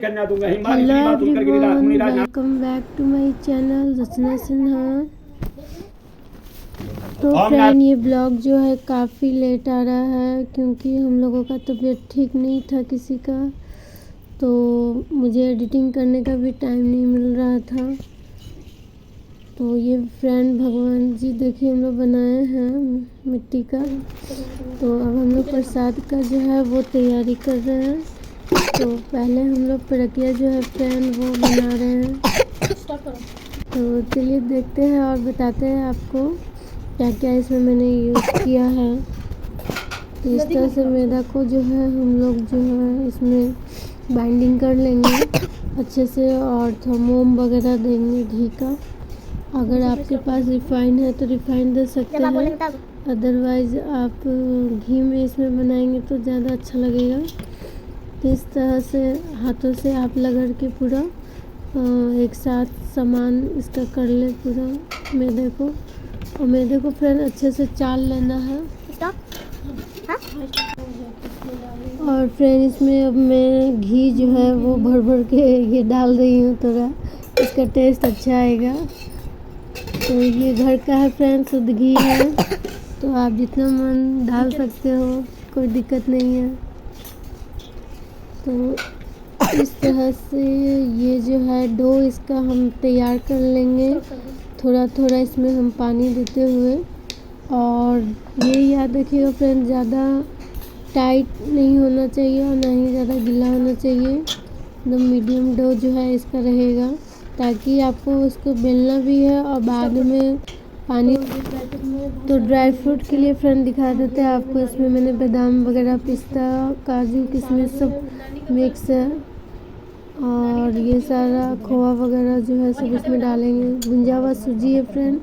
Hello everyone, welcome back to my channel Rachna Sinha. तो friend, ये blog जो है काफ़ी लेट आ रहा है क्योंकि हम लोगों का तबीयत ठीक नहीं था किसी का, तो मुझे एडिटिंग करने का भी टाइम नहीं मिल रहा था। तो ये फ्रेंड भगवान जी देखिए हम लोग बनाए हैं मिट्टी का। तो अब हम लोग प्रसाद का जो है वो तैयारी कर रहे हैं। तो पहले हम लोग प्रक्रिया जो है फ्रेंड वो बना रहे हैं। तो चलिए देखते हैं और बताते हैं आपको क्या क्या इसमें मैंने यूज़ किया है। तो इस तरह से मैदा को जो है हम लोग जो है इसमें बाइंडिंग कर लेंगे अच्छे से, और थोड़ा मोम वगैरह देंगे घी का। अगर आपके पास रिफाइन है तो रिफाइन दे सकते हैं, अदरवाइज़ आप घी में इसमें बनाएंगे तो ज़्यादा अच्छा लगेगा। तो इस तरह से हाथों से आप रगड़ के पूरा एक साथ समान इसका कर ले पूरा मैदे को। और मैदे को फिर अच्छे से चाल लेना है। और फ्रेंड इसमें अब मैं घी जो है वो भर भर के ये डाल रही हूँ, थोड़ा इसका टेस्ट अच्छा आएगा। तो ये घर का है फ्रेंड, शुद्ध घी है, तो आप जितना मन डाल सकते हो, कोई दिक्कत नहीं है। तो इस तरह से ये जो है डो इसका हम तैयार कर लेंगे, थोड़ा थोड़ा इसमें हम पानी देते हुए। और ये याद रखिएगा फ्रेंड, ज़्यादा टाइट नहीं होना चाहिए और ना ही ज़्यादा गीला होना चाहिए, एकदम मीडियम डो जो है इसका रहेगा, ताकि आपको उसको बेलना भी है और बाद में पानी। तो ड्राई फ्रूट के लिए फ्रेंड दिखा देते हैं आपको। इसमें मैंने बादाम वगैरह, पिस्ता, काजू, किशमिश सब मिक्स है, और ये सारा खोआ वगैरह जो है सब इसमें डालेंगे। भुंजा हुआ सूजी है फ्रेंड,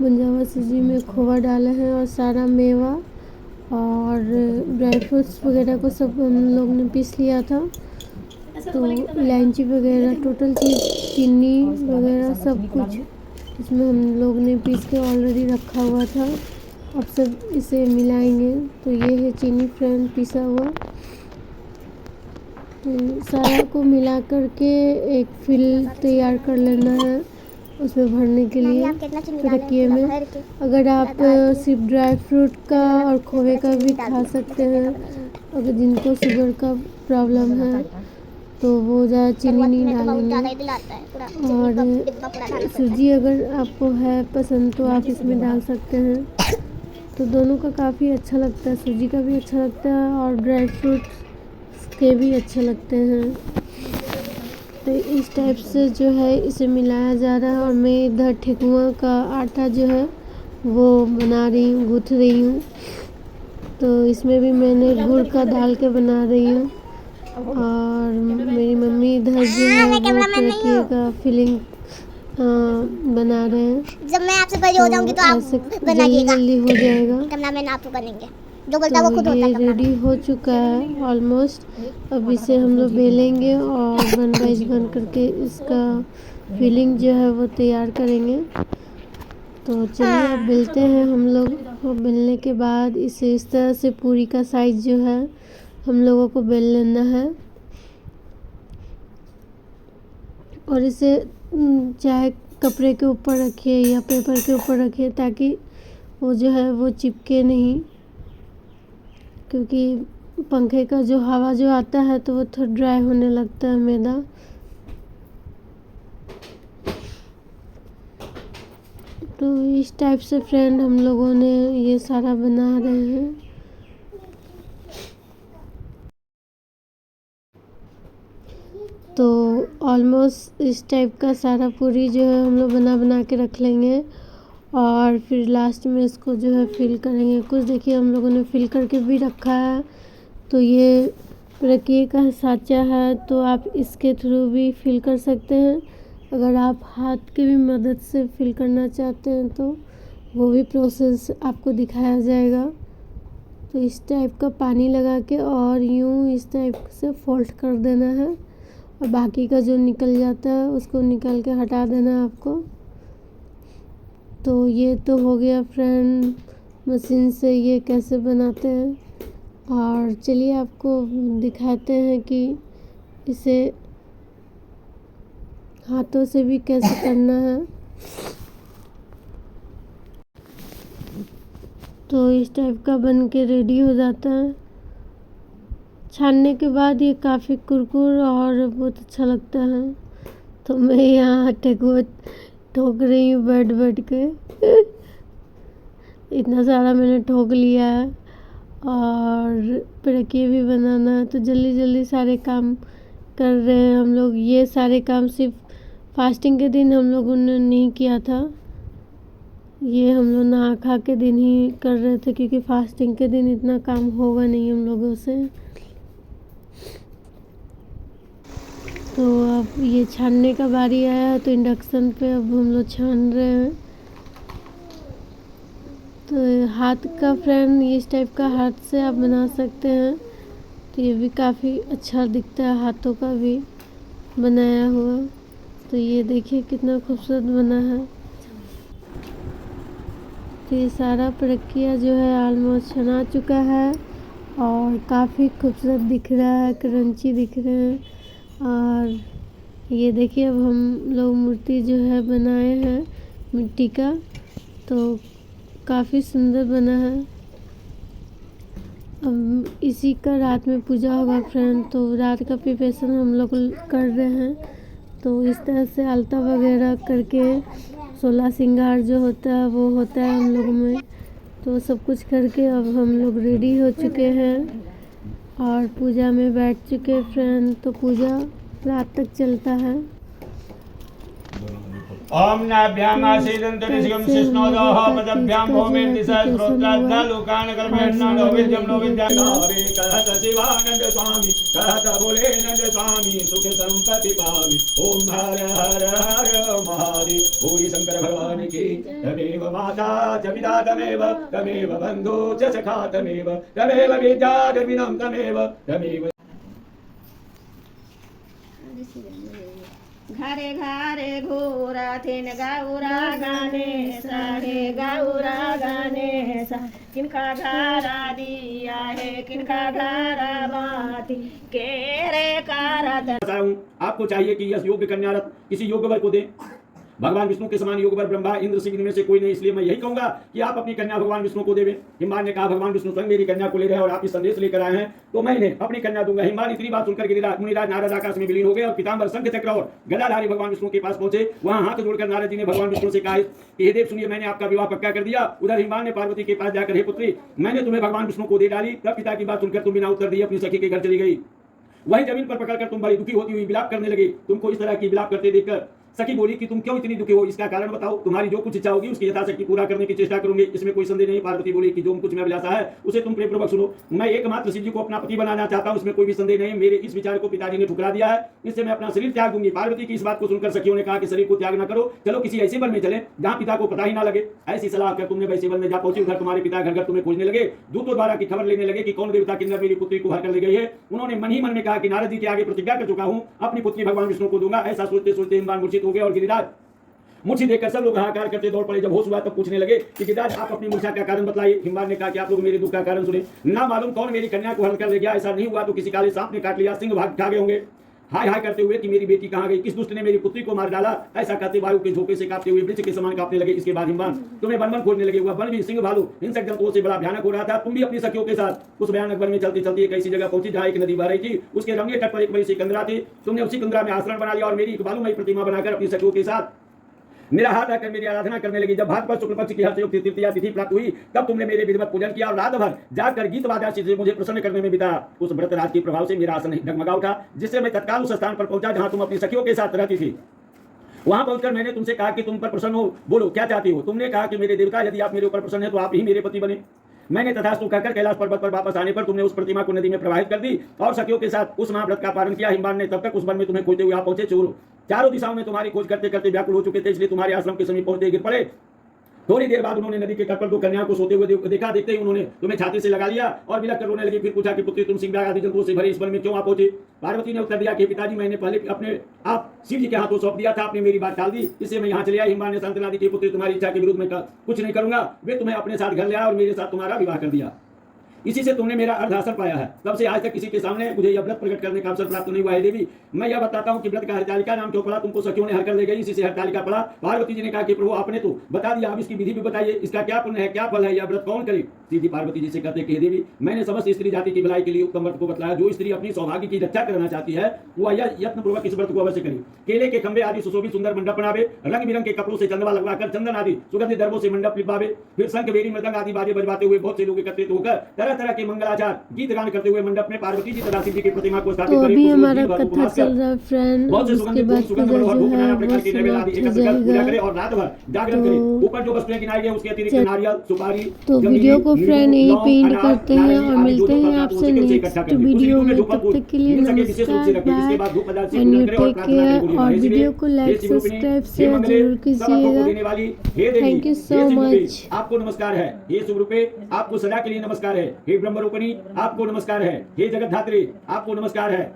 भुंजा हुआ सूजी में खोआ डाले हैं और सारा मेवा और ड्राई फ्रूट्स वगैरह को सब हम लोग ने पीस लिया था। तो इलायची वगैरह टोटल चीज़, चीनी वगैरह सब कुछ इसमें हम लोग ने पीस के ऑलरेडी रखा हुआ था। अब सब इसे मिलाएंगे। तो ये है चीनी फ्रेंड पिसा हुआ। तो सारा को मिला करके एक फिल तैयार कर लेना है उसमें भरने के लिए रखिए में। अगर आप सिर्फ ड्राई फ्रूट का और खोए का भी खा सकते हैं, अगर जिनको शुगर का प्रॉब्लम है तो वो ज़्यादा चीनी नहीं डालेंगे। और सूजी अगर आपको है पसंद तो आप इसमें डाल सकते हैं। तो दोनों का काफ़ी अच्छा लगता है, सूजी का भी अच्छा लगता है और ड्राई फ्रूट के भी अच्छे लगते हैं। तो इस टाइप से जो है इसे मिलाया जा रहा है। और मैं इधर ठेकुआ का आटा जो है वो बना रही हूँ, गूँथ रही हूँ। तो इसमें भी मैंने गुड़ का डाल के बना रही हूँ। और मेरी मम्मी इधर जो है वो प्रक्रिया का फिलिंग बना रहे हैं। जब मैं आपसे बड़ी हो जाऊंगी तो आप बनाइएगा, जल्दी हो जाएगा। कैमरामैन आप तो बनेंगे, जो बोलता वो खुद तो होता ये है। रेडी हो चुका है ऑलमोस्ट। अब इसे हम लोग बेलेंगे और वन बाइज बन करके इसका फिलिंग जो है वो तैयार करेंगे। तो चलिए अब बेलते हैं हम लोग। और बेलने के बाद इसे इस तरह से पूरी का साइज जो है हम लोगों को बेल लेना है। और इसे चाहे कपड़े के ऊपर रखिए या पेपर के ऊपर रखिए, ताकि वो जो है वो चिपके नहीं, क्योंकि पंखे का जो हवा जो आता है तो वो थोड़ा ड्राई होने लगता है मैदा। तो इस टाइप से फ्रेंड हम लोगों ने ये सारा बना रहे हैं। तो ऑलमोस्ट इस टाइप का सारा पूरी जो है हम लोग बना बना के रख लेंगे, और फिर लास्ट में इसको जो है फिल करेंगे। कुछ देखिए हम लोगों ने फिल करके भी रखा है। तो ये प्रक्रिया का साँचा है, तो आप इसके थ्रू भी फिल कर सकते हैं। अगर आप हाथ की भी मदद से फिल करना चाहते हैं तो वो भी प्रोसेस आपको दिखाया जाएगा। तो इस टाइप का पानी लगा के और यूँ इस टाइप से फोल्ड कर देना है, और बाकी का जो निकल जाता है उसको निकाल के हटा देना है आपको। तो ये तो हो गया फ्रेंड मशीन से ये कैसे बनाते हैं। और चलिए आपको दिखाते हैं कि इसे हाथों से भी कैसे करना है। तो इस टाइप का बन के रेडी हो जाता है। छानने के बाद ये काफ़ी कुरकुर और बहुत अच्छा लगता है। तो मैं यहाँ ठोक रही हूँ बैठ बैठ के। इतना सारा मैंने ठोक लिया है और पिड़किए भी बनाना है, तो जल्दी जल्दी सारे काम कर रहे हैं हम लोग। ये सारे काम सिर्फ फास्टिंग के दिन हम लोगों ने नहीं किया था, ये हम लोग नहा खा के दिन ही कर रहे थे, क्योंकि फास्टिंग के दिन इतना काम होगा नहीं हम लोगों से। तो अब ये छानने का बारी आया, तो इंडक्शन पे अब हम लोग छान रहे हैं। तो हाथ का फ्रेंड इस टाइप का हाथ से आप बना सकते हैं, तो ये भी काफ़ी अच्छा दिखता है हाथों का भी बनाया हुआ। तो ये देखिए कितना खूबसूरत बना है। तो ये सारा प्रक्रिया जो है ऑलमोस्ट छना चुका है और काफ़ी खूबसूरत दिख रहा है, क्रंची दिख रहे हैं। और ये देखिए अब हम लोग मूर्ति जो है बनाए हैं मिट्टी का, तो काफ़ी सुंदर बना है। अब इसी का रात में पूजा होगा फ्रेंड, तो रात का प्रिपरेशन हम लोग कर रहे हैं। तो इस तरह से आलता वगैरह करके 16 श्रृंगार जो होता है वो होता है हम लोग में। तो सब कुछ करके अब हम लोग रेडी हो चुके हैं और पूजा में बैठ चुके हैं फ्रेंड। तो पूजा रात तक चलता है। ओम नाभ्याम आसीदन्तु ऋषिगं शिष्णोदोः पदभ्यां भूमिं दिशा श्रोत्राद्धा लोकान् कर्मेण्णो विद्यं नो विद्यानारे कहत शिवानंद स्वामी कहत भोलेनंद स्वामी सुख संपत्ति पावि। ओम हर हर हर महादेव। भूरि शंकर भगवान की तमेव माता च पिता तमेव बंधु च सखा तमेव विद्या विनम तमेव। घरे घरे घोरा थिन गौरा गाने साहे गौरा गाने सा किनका घरा दिया है किनका घरा बाती केरे कारत। आपको चाहिए कि यह योग्य कन्या रत्न किसी योग्य वर को दें। भगवान विष्णु के समान योग वर ब्रह्मा इंद्र सिंह में से कोई नहीं, इसलिए मैं यही कहूंगा कि आप अपनी कन्या भगवान विष्णु को देवें। हिमान ने कहा भगवान विष्णु स्वयं मेरी कन्या को ले रहे हैं और आप इस संदेश लेकर आए हैं, तो मैं इन्हें अपनी कन्या दूंगा। हिमान इतनी बात सुनकर गिरिराज मुनिराज नारद आकाश में विलीन हो गए और पीतांबर शंख चक्र और गदाधारी भगवान विष्णु के पास पहुंचे। वहां हाथ जोड़कर नारद जी ने भगवान विष्णु से कहा कि हे देव सुनिए, मैंने आपका विवाह पक्का कर दिया। उधर हिमान ने पार्वती के पास जाकर हे पुत्री, मैंने तुम्हें भगवान विष्णु को दे डाली। तब पिता की बात सुनकर तुम बिना उत्तर दिए अपनी सखी के घर चली गई। वही जमीन पर पकड़कर तुम बड़ी दुखी होती हुई विलाप करने लगी। तुमको इस तरह की विलाप करते देखकर सखी बोली कि तुम क्यों इतनी दुखी हो, इसका कारण बताओ। तुम्हारी जो कुछ इच्छा होगी उसकी यथाशक्ति पूरा करने की चेष्टा करूंगी, इसमें कोई संदेह नहीं। पार्वती बोली कि जो कुछ मैं अभिलाषा है उसे तुम प्रेमपूर्वक सुनो। मैं एकमात्र शिव जी को अपना पति बनाना चाहता हूं, इसमें कोई भी संदेह नहीं। मेरे इस विचार को पिताजी ने ठुकरा दिया है, इससे मैं अपना शरीर त्याग दूंगी। पार्वती की इस बात को सुनकर सखियों ने कहा कि शरीर को त्याग न करो, चलो किसी ऐसे वन में चले जहां पिता को पता ही ना लगे। ऐसी सलाह कर तुमने वैसे वन में जा पहुंची। उधर तुम्हारे पिता घर घर तुम्हें खोजने लगे, दूतों द्वारा की खबर लेने लगे कि कौन देवता किन्नर मेरी पुत्री को हर कर ले गई है। उन्होंने मन ही मन में कहा कि नारद जी के आगे प्रतिज्ञा कर चुका हूं, अपनी पुत्री भगवान विष्णु को दूंगा। ऐसा सोचते सोचते हिमवान मूर्छित हो गए और गिरिराज मूर्छित देखकर सब लोग हाहाकार करते दौड़ पड़े। जब होश हुआ तब पूछने लगे कि गिरिराज आप अपनी मूर्छा का कारण बतलाइए। हिमवान ने कहा कि आप लोग मेरे दुख का कारण सुने। ना मालूम कौन मेरी कन्या को हरण कर ले गया, ऐसा नहीं हुआ तो किसी काले सांप ने काट लिया, सिंह भाग खा गए होंगे। हाय हाय करते हुए कि मेरी बेटी कहाँ गई, किस दुष्ट ने मेरी पुत्री को मार डाला। ऐसा कहते वायु के झोंके से कांपते हुए वृक्ष के समान कांपने लगे। इसके बाद हिमवान तुम्हें वन वन खोजने लगे। हुआ वन भी सिंह भालू हिंसक जंतुओं से बड़ा भयानक हो रहा था। तुम भी अपनी सखियों के साथ उस भयानक वन में चलती चलती एक ऐसी जगह पहुंची जहाँ एक नदी बह रही थी। उसके रंगे तट पर एक बड़ी सी कंदरा थी। तुमने उसी कंदरा में आश्रम बना लिया और मेरी एक बालूमयी प्रतिमा बनाकर अपनी सखियों के साथ मेरा हाथ आकर मेरी आराधना करने लगी। जब भाद्रपद शुक्ल पक्ष की हर्षयुक्त तृतीया तिथि प्राप्त हुई तब तुमने मेरे विधिवत पूजन किया और रात भर जाकर गीत वाद्यासी से मुझे प्रसन्न करने में बिताया। उस व्रत राज के प्रभाव से मेरा आसन डगमगा उठा, जिससे मैं तत्काल उस स्थान पर पहुंचा जहां तुम अपनी सखियों के साथ रहती थी। वहां पहुंचकर मैंने तुमसे कहा कि तुम पर प्रसन्न हो, बोलो क्या चाहती हो। तुमने कहा कि मेरे देवता, यदि आप मेरे ऊपर प्रसन्न है तो आप ही मेरे पति बने। मैंने तथास्तु कहकर कैलाश पर्वत पर वापस आने पर तुमने उस प्रतिमा को नदी में प्रवाहित कर दी और सखियों के साथ उस महाव्रत का पालन किया। हिमवान ने तब तक उस वन में तुम्हें खोजते हुए आप पहुंचे। चोर चारों दिशाओं में तुम्हारी खोज करते करते व्याकुल हो चुके थे, इसलिए तुम्हारे आश्रम के समीप पहुंचते गिर पड़े। थोड़ी देर बाद उन्होंने नदी के तट पर दो कन्याओं को सोते हुए देखा। देखते ही उन्होंने तुम्हें छाती से लगा लिया और बिलख कर रोने लगी। फिर पूछा कि पुत्री, तुम सिंह आदि जंतुओं से भरे इस वन में क्यों आ पहुंचे। पार्वती ने उत्तर दिया कि पिताजी, मैंने पहले अपने आप शिव जी के हाथों सौंप दिया था, आपने मेरी बात टाल दी, इससे मैं यहाँ चले आया। हिमवान ने सांत्वना दी कि पुत्री, तुम्हारी इच्छा के विरुद्ध में कुछ नहीं करूंगा। वे तुम्हें अपने साथ घर ले आया और मेरे साथ तुम्हारा विवाह कर दिया। इसी से तुमने मेरा अर्ध हासिल पाया है। तब से आज तक किसी के सामने मुझे यह व्रत प्रकट करने का अवसर प्राप्त नहीं हुआ है। देवी, मैं यह बताता हूँ कि व्रत का हरतालिका नाम क्यों पड़ा, तुमको सखियों ने हर कर ले गई, इसी से हरतालिका पड़ा। पार्वती जी ने कहा कि प्रभु आपने तो बता दिया, अब इसकी विधि भी बताइए, इसका क्या पुण्य है, क्या फल है, यह व्रत कौन करे। सीधी पार्वती जी से कहते कि देवी, मैंने समस्त स्त्री जाति की भलाई के लिए उत्तम व्रत को बतलाया। जो स्त्री अपनी सौभाग्य की रक्षा करना चाहती है वह यत्न पूर्वक इस व्रत को अवश्य करे। केले के खंबे आदि सुशोभित सुंदर मंडप बनावे, रंग बिरंग के कपड़ों से चंदवा लगवाकर चंदन आदि सुगंधित दर्भों से मंडप लिपावे, फिर शंख बेरी मृदंग आदि बाजे बजवाते हुए बहुत से लोग एकत्रित होकर तरह तरह के मंगलाचार गीत गान करते हुए मंडप में पार्वती जी तथा शिव जी की प्रतिमा को स्थापित तो करें। अभी हमारा कथा चल रहा है फ्रेंड, बहुत से उसके सुगंधित बाद सुगंध पूजा और जो धूप है नाना वो प्रकार की नैवेद्य आदि समाप्त हो एकत्र कर पूजा जाएगा। करे और रात भर जागरण करे। ऊपर जो वस्तुएं गिनाई गई उसके अतिरिक्त नारियल, सुपारी, तो जमीन, वीडियो को नींबू, फ्रेंड यहीं लौंग, पे एंड अनार, करते हैं नारंगी और आदि मिलते जो जो हैं फल आपसे उसी से इकट्ठा नेक्स्ट कर ले। उसी वीडियो ऋतु में में। जो तब फल तक के लिए मिल सके विशेष रूप से नमस्कार, रखें। इसके बाय बाद धूप प्रदान से एंड पूजन यू करें और टेक प्रार्थना केयर। करें। और इसलिए वीडियो को हे लाइक शिवरूपिणी, सब्सक्राइब हे शेयर मंगले, जरूर सब भक्तों को कीजिएगा। देने वाली हे देवी, Thank you so hey शिवरूपी, much. आपको नमस्कार है। हे शिवरूपे, आपको सदा के लिए नमस्कार है। हे ब्रह्मरूपिणी, आपको नमस्कार है। हे जगतधात्री, आपको नमस्कार है।